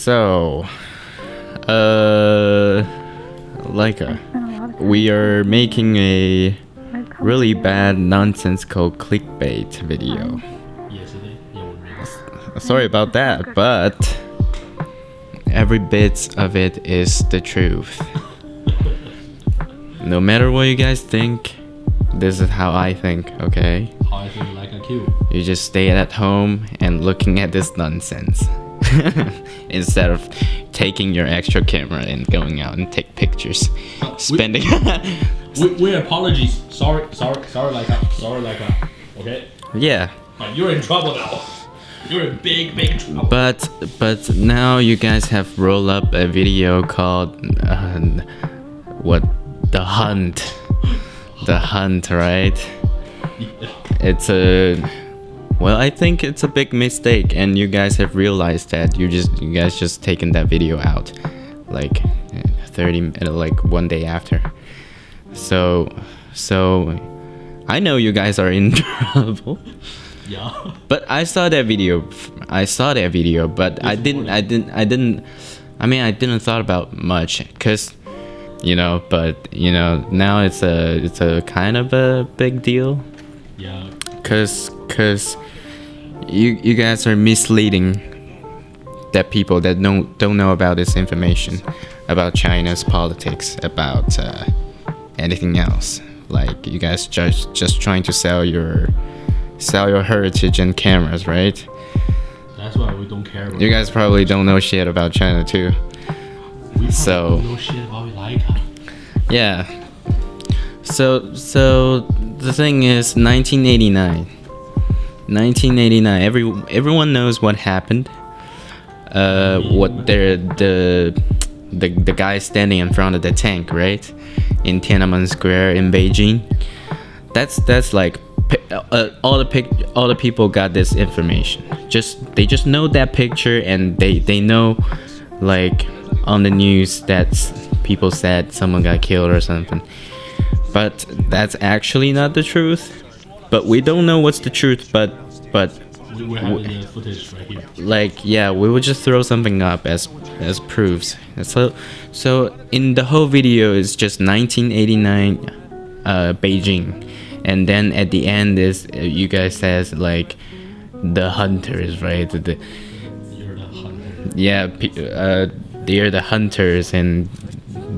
So, Leica, we are making a really bad nonsensical clickbait video. Sorry about that, but every bit of it is the truth. No matter what you guys think, this is how I think, okay? How I think like a cube. You just stay at home and looking at this nonsense. Instead of taking your extra camera and going out and take pictures. Spending we apologies. Sorry, Leica. Okay? Yeah. You're in trouble now. You're in big trouble. But now you guys have rolled up a video called The Hunt. The Hunt, right? It's I think it's a big mistake, and you guys have realized that you guys just taken that video out like 1 day after. So I know you guys are in trouble. Yeah. But I saw that video, but I didn't thought about much, cause now it's a kind of a big deal. Yeah. Cause you guys are misleading that people that don't know about this information about China's politics, about anything else. Like, you guys just trying to sell your heritage and cameras, right? That's why we don't care about you guys probably don't know shit about China too. We don't know shit about Leica. Yeah. So the thing is, 1989. Everyone knows what happened. What the guy standing in front of the tank, right, in Tiananmen Square in Beijing. That's like all the people got this information. They just know that picture, and they know, like, on the news that people said someone got killed or something. But that's actually not the truth. But we don't know what's the truth. But we're having the footage right here. Like, yeah, we would just throw something up as proofs. So in the whole video is just 1989 Beijing, and then at the end is you guys says like the hunters, right? You're the hunter. Yeah, they're the hunters, and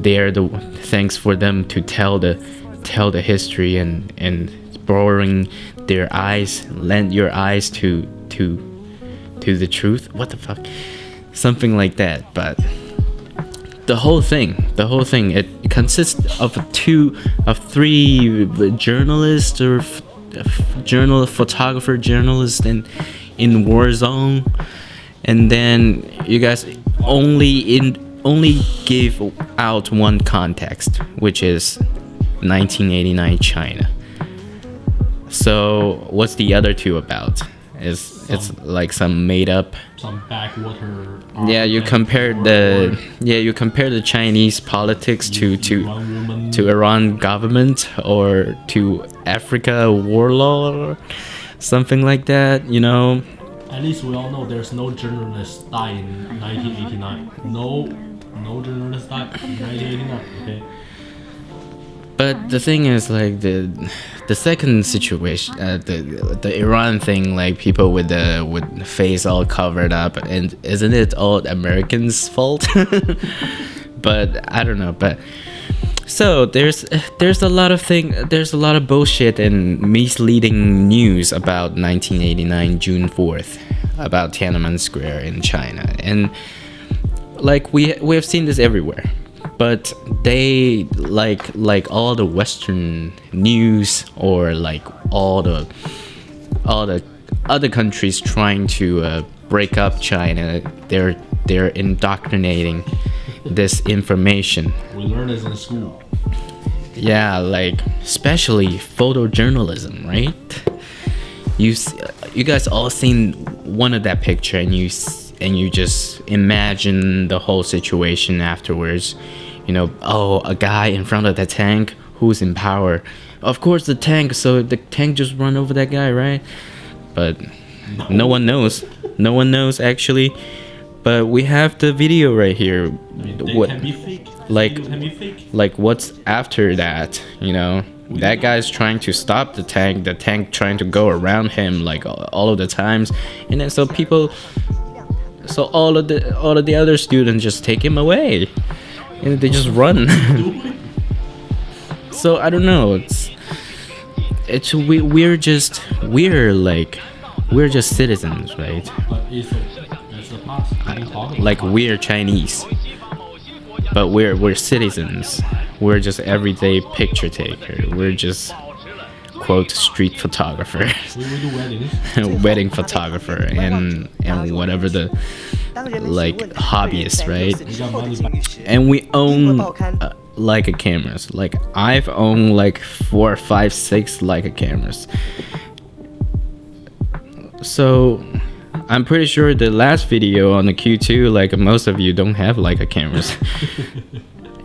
they're the thanks for them to tell the history and borrowing their eyes, lend your eyes to the truth. What the fuck? Something like that. But the whole thing, it consists of three journalists or photographer journalists in war zone, and then you guys only give out one context, which is 1989 China. So what's the other two about? It's like some made up, some backwater. Yeah, you compare the Chinese politics to Iran government, or to Africa warlord, or something like that, At least we all know there's no journalist died in 1989. No journalist died in 1989. Okay. But the thing is, like, the second situation, the Iran thing, like, people with the face all covered up, and isn't it all Americans' fault? But I don't know. But so there's a lot of bullshit and misleading news about 1989 June 4th, about Tiananmen Square in China, and like we have seen this everywhere. But they like all the Western news, or like all the other countries trying to break up China. They're indoctrinating this information. We learn this in school. Yeah, like especially photojournalism, right? You guys all seen one of that picture, and you just imagine the whole situation afterwards. A guy in front of the tank who's in power. Of course the tank, so the tank just run over that guy, right? But no one knows actually. But we have the video right here. I mean, they What, can be fake. like, Video can be fake. like what's after that? You know, that guy's trying to stop the tank trying to go around him like all of the times, and then so all of the other students just take him away, and they just run. So I don't know. We're just citizens, right? But it's the past. We can talk about Like past. we're Chinese, but we're citizens. We're just everyday picture taker. We're just quote street photographer, We do weddings. wedding photographer, and whatever the like hobbyist, right? We got money back. And we own Leica cameras. Like I've owned like 4, 5, 6 Leica cameras. So I'm pretty sure the last video on the Q2, like most of you don't have Leica cameras.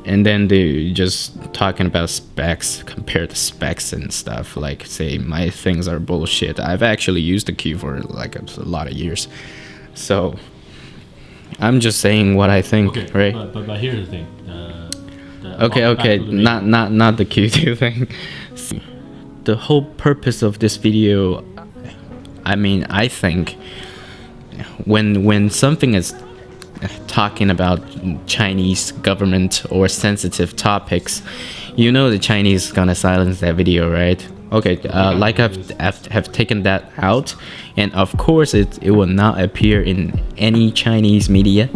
And then they just talking about specs, compare the specs and stuff. Like say my things are bullshit. I've actually used the Q for like a lot of years. So I'm just saying what I think, Okay, right? but here's the thing. Okay, back to the video. not the Q2 thing. The whole purpose of this video, I mean, I think when something is talking about Chinese government or sensitive topics, you know the Chinese is gonna silence that video, right? Okay, like have taken that out, and of course it will not appear in any Chinese media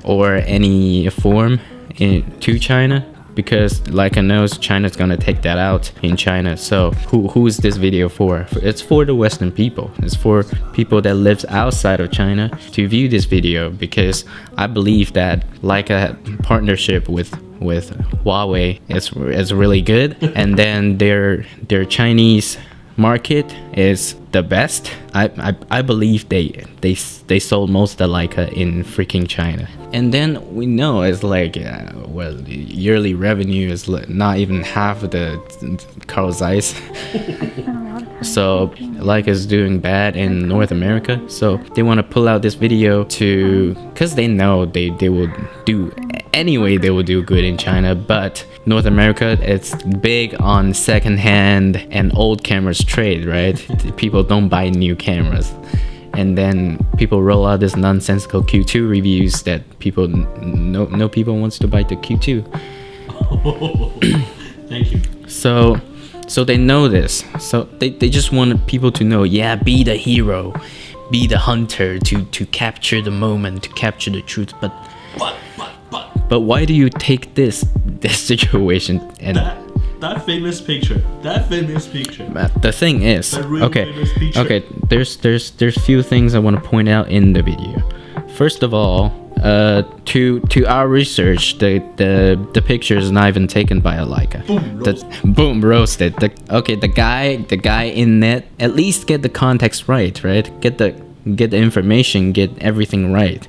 or any form to China, because Leica knows China's gonna take that out in China. So who is this video for? It's for the Western people. It's for people that lives outside of China to view this video, because I believe that Leica partnership with Huawei is really good, and then their Chinese market is the best. I believe they sold most of the Leica in freaking China. And then we know it's like well, the yearly revenue is not even half of the Carl Zeiss. So Leica is doing bad in North America, so they want to pull out this video because they know they will do anyway, they will do good in China, but North America, it's big on secondhand and old cameras trade, right? People don't buy new cameras, and then people roll out this nonsensical Q2 reviews that people no people wants to buy the Q2. Thank you. So they know this, so they just want people to know, yeah, be the hero, be the hunter, to capture the moment, to capture the truth. But why do you take this situation and that famous picture? the thing is, That really famous picture. okay, there's few things I want to point out in the video. First of all, to our research, the picture is not even taken by a Leica. Boom, roasted. The guy in it, at least get the context right? Get the information, get everything right.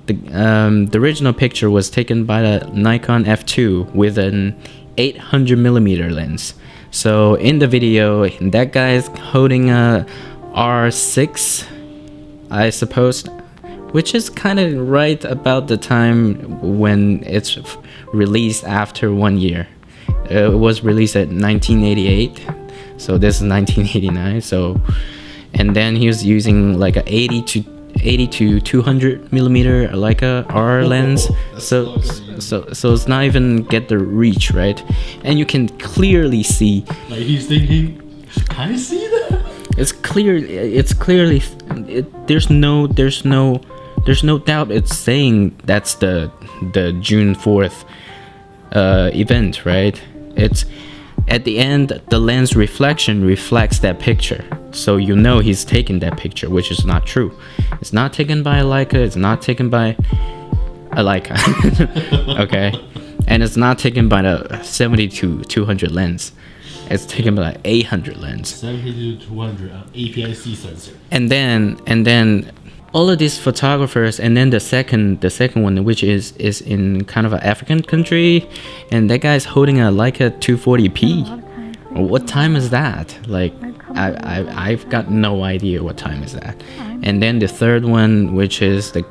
The original picture was taken by the Nikon F2 with an 800mm lens. So in the video, that guy is holding a R6, I suppose, which is kind of right about the time when it's released after 1 year. It was released at 1988, so this is 1989. So, and then he was using like a 80 to 200mm Leica R lens. So it's not even get the reach, right? And you can clearly see. Like he's thinking, can I see that? It's clearly. There's no doubt. It's saying that's the June 4th event, right? It's at the end, the lens reflection reflects that picture, so you know he's taking that picture, which is not true. It's not taken by a Leica. It's not taken by a Leica. Okay, and it's not taken by the 70 to 200 lens. It's taken by the 800 lens. 70 to 200 API-C sensor. And then all of these photographers, and then the second one, which is in kind of an African country, and that guy's holding a Leica 240p. What time is that? Like I've got no idea what time is that. And then the third one, which is the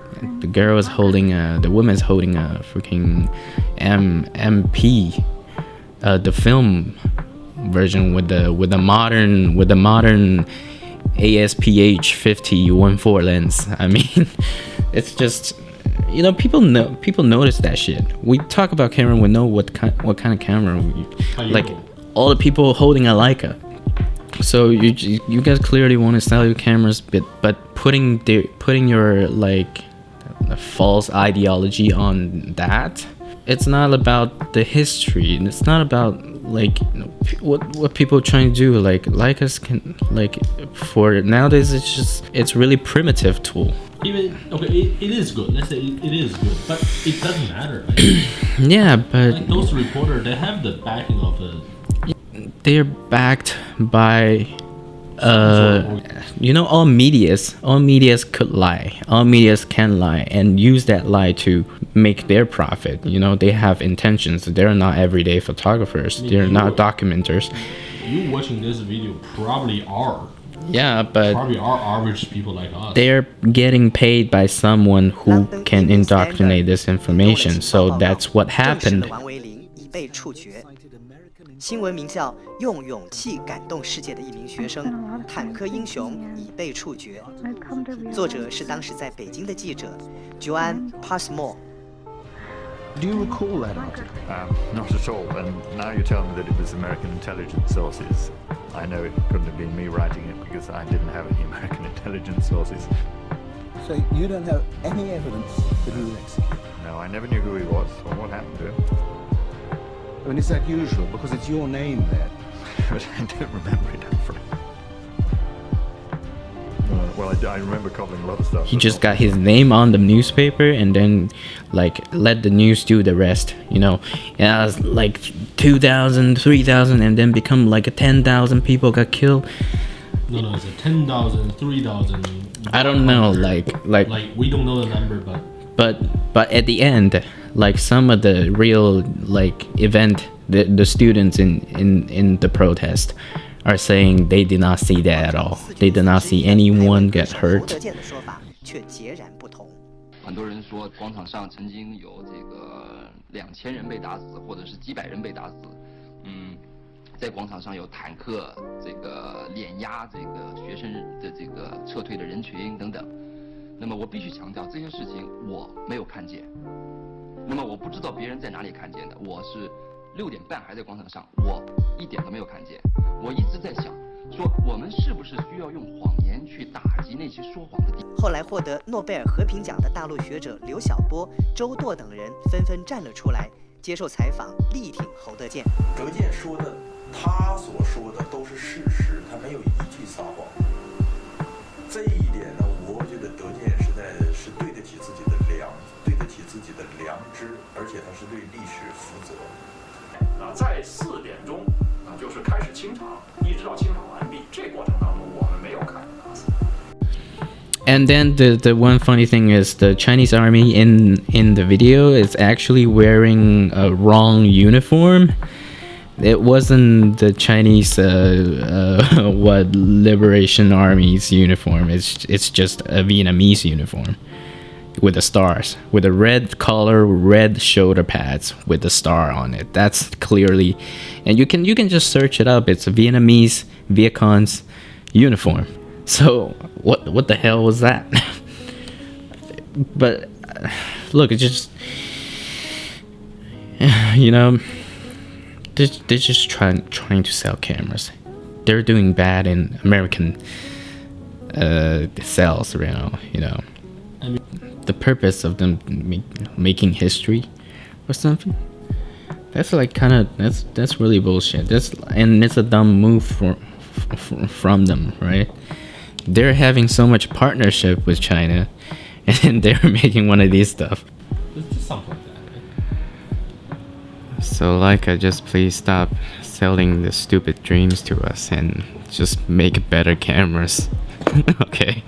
girl is holding the woman's holding a freaking MP, the film version with the modern ASPH 50-1.4 lens. I mean, it's just, you know, people notice that shit. We talk about camera, we know what kind of camera like all the people holding a Leica. So you guys clearly want to sell your cameras, but putting your like false ideology on that, it's not about the history, and it's not about like, you know, what people are trying to do. Like Leicas can, like, for nowadays it's really primitive tool. Even okay, it is good. Let's say it is good, but it doesn't matter. Right? Yeah, but like those reporters, they have the backing of the. They're backed by, you know, all medias could lie. All medias can lie and use that lie to make their profit. You know, they have intentions. They're not everyday photographers. They're not documenters. You watching this video probably are. Yeah, but probably are average people like us. They're getting paid by someone who can indoctrinate this information. So that's what happened. 新闻名叫《用勇气感动世界的一名学生》，坦克英雄已被处决。作者是当时在北京的记者 Joanne Passmore。 Do you recall that article? Not at all. And now you tell me that it was American intelligence sources. I know it couldn't have been me writing it because I didn't have any American intelligence sources. So you don't have any evidence that he was executed? No, I never knew who he was or what happened to him. I mean, is that usual? Because it's your name there. But I don't remember it, I'm afraid. Well, I remember covering a lot of stuff. He just got his name on the newspaper and then, like, let the news do the rest, you know. And it was like 2,000, 3,000, and then become like 10,000 people got killed. No, it's a 10,000, 3,000. I don't know, like we don't know the number, but at the end, like some of the real like event, the students in the protest are saying they did not see that at all. They did not see anyone get hurt. 很多人说广场上曾经有这个2000人被打死，或者是几百人被打死。在广场上有坦克这个碾压这个学生的这个撤退的人群等等。那么我必须强调，这些事情我没有看见。那么我不知道别人在哪里看见的。我是6点半还在广场上，我一点都没有看见。我一直在想，说我们是不是需要用谎言去打击那些说谎的地方？后来获得诺贝尔和平奖的大陆学者刘晓波、周舵等人纷纷站了出来，接受采访，力挺侯德健。德健说的，他所说的都是事实，他没有一句撒谎。这一点呢，我觉得德健是对得起自己的良知，而且他是对历史负责。在4点钟，就是开始清场，一直到清场完毕，这过程当中我们没有看见他。And then the one funny thing is the Chinese army in the video is actually wearing a wrong uniform. It wasn't the Chinese Liberation Army's uniform. It's just a Vietnamese uniform with the stars, with a red collar, red shoulder pads with the star on it. That's clearly, and you can just search it up. It's a Vietnamese Vietcong's uniform. So what the hell was that? But look, it's just, you know, they're just trying to sell cameras. They're doing bad in American sales, you know. I mean, the purpose of them making history or something, that's like that's really bullshit. And it's a dumb move from them, right? They're having so much partnership with China, and they're making one of these stuff. It's just something like that, right? So Leica, just please stop selling the stupid dreams to us and just make better cameras. Okay.